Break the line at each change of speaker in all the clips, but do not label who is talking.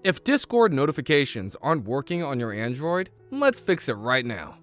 If Discord notifications aren't working on your Android, let's fix it right now.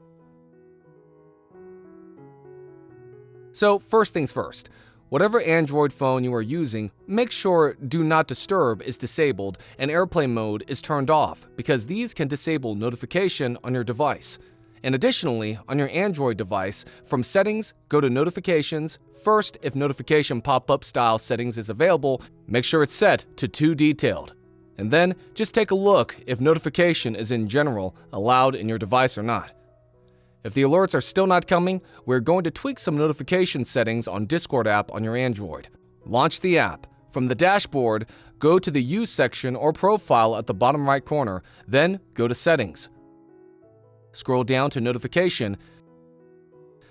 So first things first, whatever Android phone you are using, make sure Do Not Disturb is disabled and airplane mode is turned off because these can disable notification on your device. And additionally, on your Android device, from Settings, go to Notifications. First, if notification pop-up style settings is available, make sure it's set to Too Detailed. And then, just take a look if notification is in general allowed in your device or not. If the alerts are still not coming, we're going to tweak some notification settings on Discord app on your Android. Launch the app. From the dashboard, go to the Use section or profile at the bottom right corner, then go to Settings. Scroll down to Notification.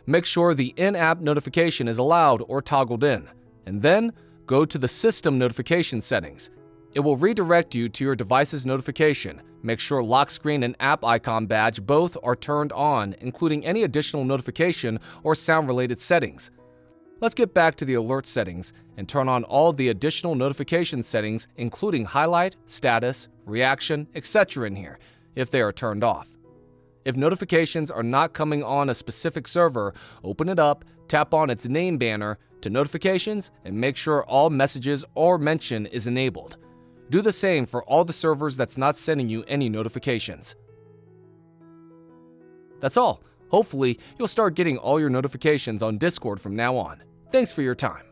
Make sure the in-app notification is allowed or toggled in, and then go to the System Notification settings. It will redirect you to your device's notification. Make sure lock screen and app icon badge both are turned on, including any additional notification or sound-related settings. Let's get back to the alert settings and turn on all the additional notification settings, including highlight, status, reaction, etc. in here, if they are turned off. If notifications are not coming on a specific server, open it up, tap on its name banner to Notifications, and make sure all messages or mention is enabled. Do the same for all the servers that's not sending you any notifications. That's all. Hopefully, you'll start getting all your notifications on Discord from now on. Thanks for your time.